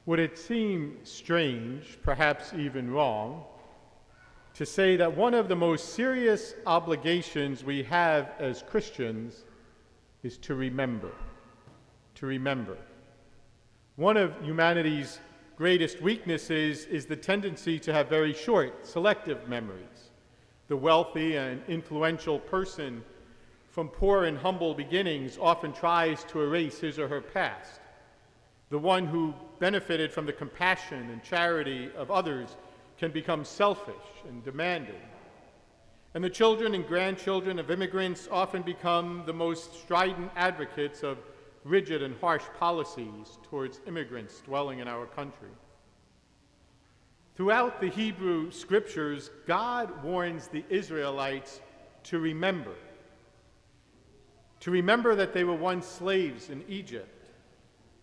Would it seem strange, perhaps even wrong, to say that one of the most serious obligations we have as Christians is to remember? To remember. One of humanity's greatest weaknesses is the tendency to have very short, selective memories. The wealthy and influential person from poor and humble beginnings often tries to erase his or her past. The one who benefited from the compassion and charity of others can become selfish and demanding. And the children and grandchildren of immigrants often become the most strident advocates of rigid and harsh policies towards immigrants dwelling in our country. Throughout the Hebrew scriptures, God warns the Israelites to remember that they were once slaves in Egypt.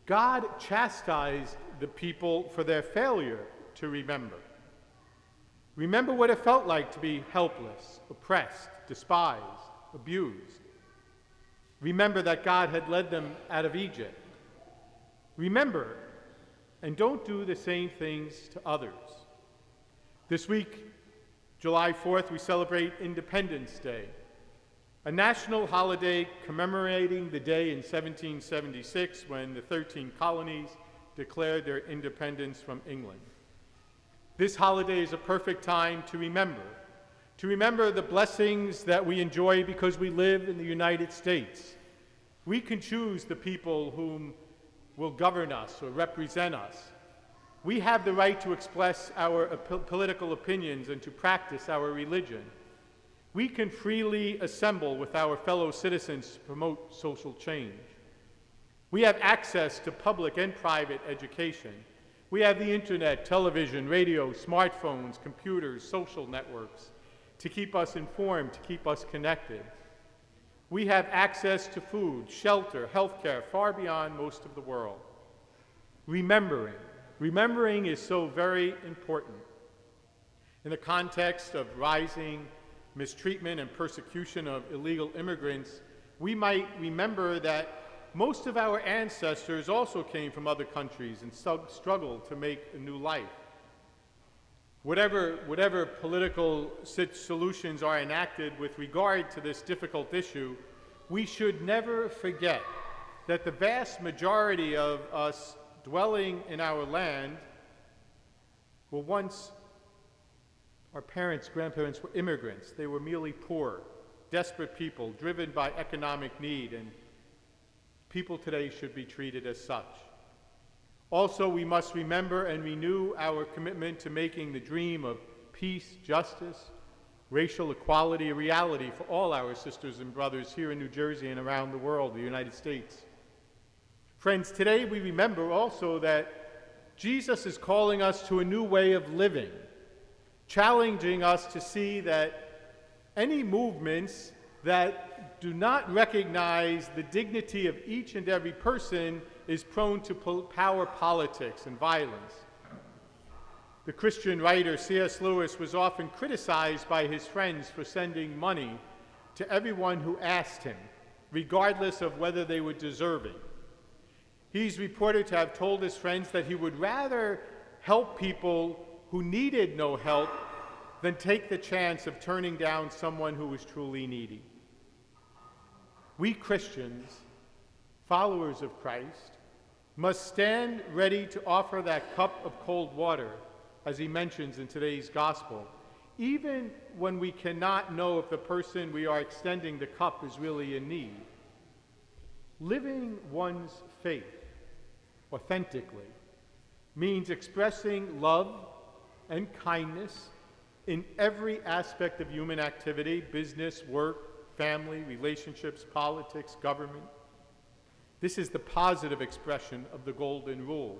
God chastised the people for their failure to remember. Remember what it felt like to be helpless, oppressed, despised, abused. Remember that God had led them out of Egypt. Remember, and don't do the same things to others. This week, July 4th, we celebrate Independence Day, a national holiday commemorating the day in 1776 when the 13 colonies declared their independence from England. This holiday is a perfect time to remember the blessings that we enjoy because we live in the United States. We can choose the people whom will govern us or represent us. We have the right to express our political opinions and to practice our religion. We can freely assemble with our fellow citizens to promote social change. We have access to public and private education. We have the internet, television, radio, smartphones, computers, social networks to keep us informed, to keep us connected. We have access to food, shelter, healthcare, far beyond most of the world. Remembering is so very important. In the context of rising mistreatment and persecution of illegal immigrants, we might remember that most of our ancestors also came from other countries and struggled to make a new life. Whatever political solutions are enacted with regard to this difficult issue, we should never forget that the vast majority of us dwelling in our land were once, our parents, grandparents were immigrants. They were merely poor, desperate people driven by economic need, and people today should be treated as such. Also, we must remember and renew our commitment to making the dream of peace, justice, racial equality a reality for all our sisters and brothers here in New Jersey and around the world, the United States. Friends, today we remember also that Jesus is calling us to a new way of living, challenging us to see that any movements that do not recognize the dignity of each and every person is prone to power politics and violence. The Christian writer C.S. Lewis was often criticized by his friends for sending money to everyone who asked him, regardless of whether they were deserving. He's reported to have told his friends that he would rather help people who needed no help than take the chance of turning down someone who was truly needy. We Christians, followers of Christ, must stand ready to offer that cup of cold water, as he mentions in today's gospel, even when we cannot know if the person we are extending the cup is really in need. Living one's faith authentically means expressing love and kindness in every aspect of human activity, business, work, family, relationships, politics, government. This is the positive expression of the Golden Rule,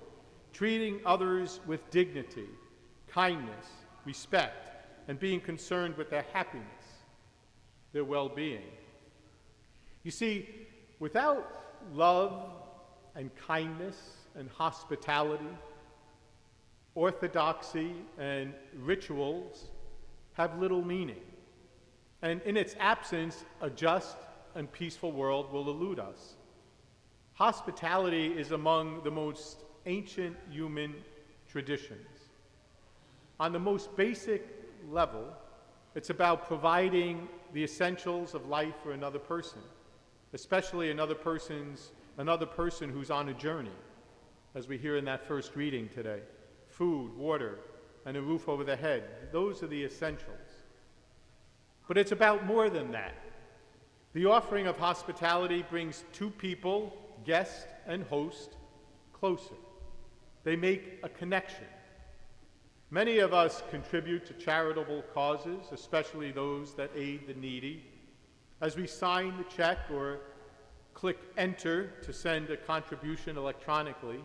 treating others with dignity, kindness, respect, and being concerned with their happiness, their well-being. You see, without love and kindness and hospitality, orthodoxy and rituals have little meaning. And in its absence, a just and peaceful world will elude us. Hospitality is among the most ancient human traditions. On the most basic level, it's about providing the essentials of life for another person, especially another person who's on a journey, as we hear in that first reading today. Food, water, and a roof over their head. Those are the essentials. But it's about more than that. The offering of hospitality brings two people, guest and host, closer. They make a connection. Many of us contribute to charitable causes, especially those that aid the needy. As we sign the check or click enter to send a contribution electronically,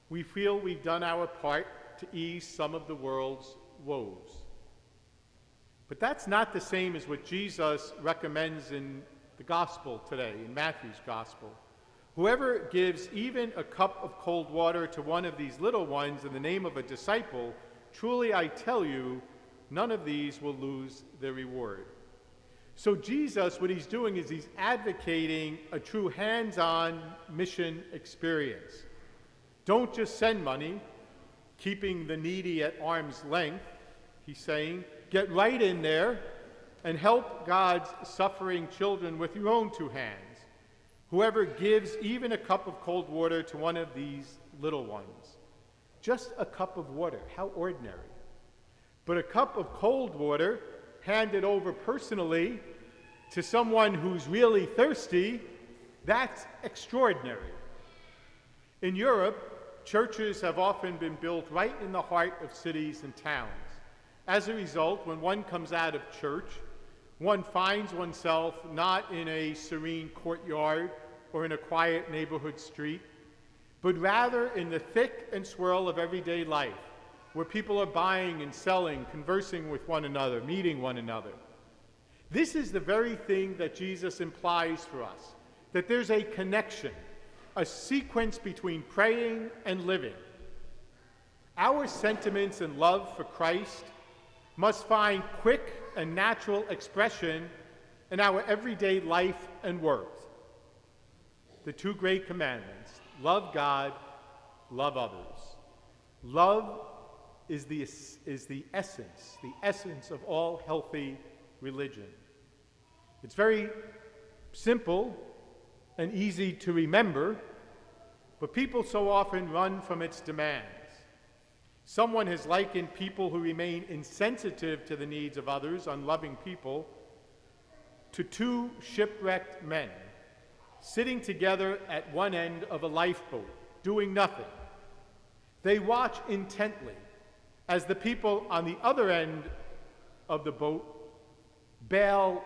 we feel we've done our part to ease some of the world's woes. But that's not the same as what Jesus recommends in the gospel today, in Matthew's gospel. Whoever gives even a cup of cold water to one of these little ones in the name of a disciple, truly I tell you, none of these will lose their reward. So Jesus, what he's doing is he's advocating a true hands-on mission experience. Don't just send money, keeping the needy at arm's length, he's saying. Get right in there and help God's suffering children with your own two hands. Whoever gives even a cup of cold water to one of these little ones. Just a cup of water, how ordinary. But a cup of cold water handed over personally to someone who's really thirsty, that's extraordinary. In Europe, churches have often been built right in the heart of cities and towns. As a result, when one comes out of church, one finds oneself not in a serene courtyard or in a quiet neighborhood street, but rather in the thick and swirl of everyday life, where people are buying and selling, conversing with one another, meeting one another. This is the very thing that Jesus implies for us, that there's a connection, a sequence between praying and living. Our sentiments and love for Christ must find quick and natural expression in our everyday life and work. The two great commandments, love God, love others. Love is the essence of all healthy religion. It's very simple and easy to remember, but people so often run from its demands. Someone has likened people who remain insensitive to the needs of others, unloving people, to two shipwrecked men sitting together at one end of a lifeboat, doing nothing. They watch intently as the people on the other end of the boat bail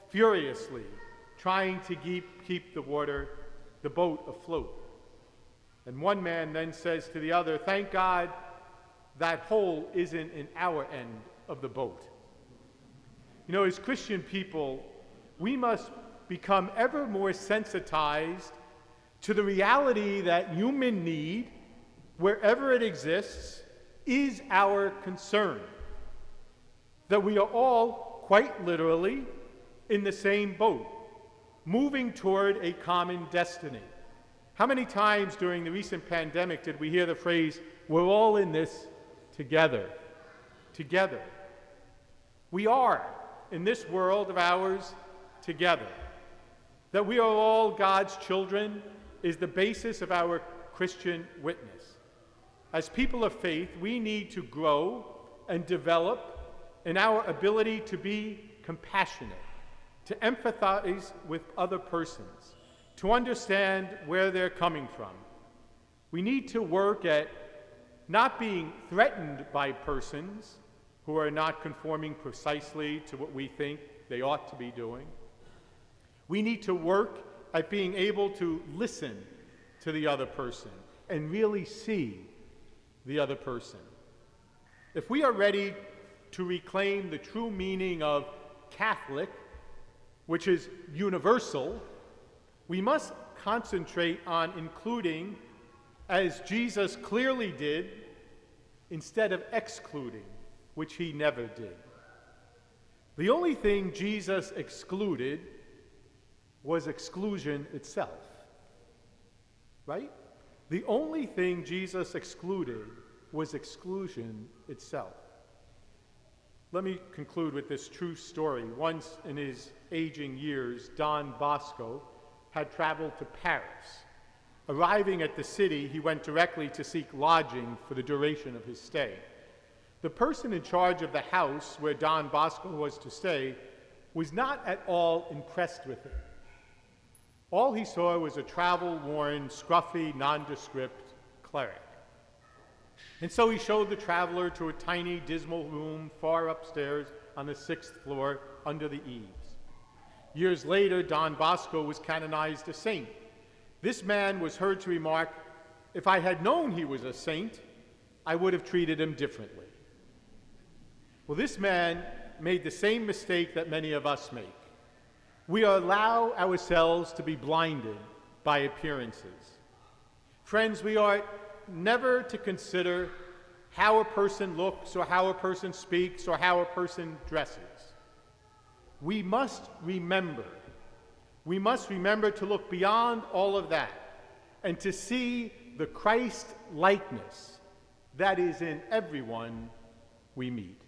furiously, trying to keep the boat afloat. And one man then says to the other, "Thank God that hole isn't in our end of the boat." You know, as Christian people, we must become ever more sensitized to the reality that human need, wherever it exists, is our concern. That we are all, quite literally, in the same boat, moving toward a common destiny. How many times during the recent pandemic did we hear the phrase, "We're all in this together"? Together. We are, in this world of ours, together. That we are all God's children is the basis of our Christian witness. As people of faith, we need to grow and develop in our ability to be compassionate, to empathize with other persons, to understand where they're coming from. We need to work at not being threatened by persons who are not conforming precisely to what we think they ought to be doing. We need to work at being able to listen to the other person and really see the other person. If we are ready to reclaim the true meaning of Catholic, which is universal, we must concentrate on including, as Jesus clearly did, instead of excluding, which he never did. The only thing Jesus excluded was exclusion itself, right? The only thing Jesus excluded was exclusion itself. Let me conclude with this true story. Once in his aging years, Don Bosco had traveled to Paris. Arriving at the city, he went directly to seek lodging for the duration of his stay. The person in charge of the house where Don Bosco was to stay was not at all impressed with him. All he saw was a travel-worn, scruffy, nondescript cleric. And so he showed the traveler to a tiny, dismal room far upstairs on the 6th floor under the eaves. Years later, Don Bosco was canonized a saint. This man was heard to remark, "If I had known he was a saint, I would have treated him differently." Well, this man made the same mistake that many of us make. We allow ourselves to be blinded by appearances. Friends, we are never to consider how a person looks or how a person speaks or how a person dresses. We must remember to look beyond all of that and to see the Christ likeness that is in everyone we meet.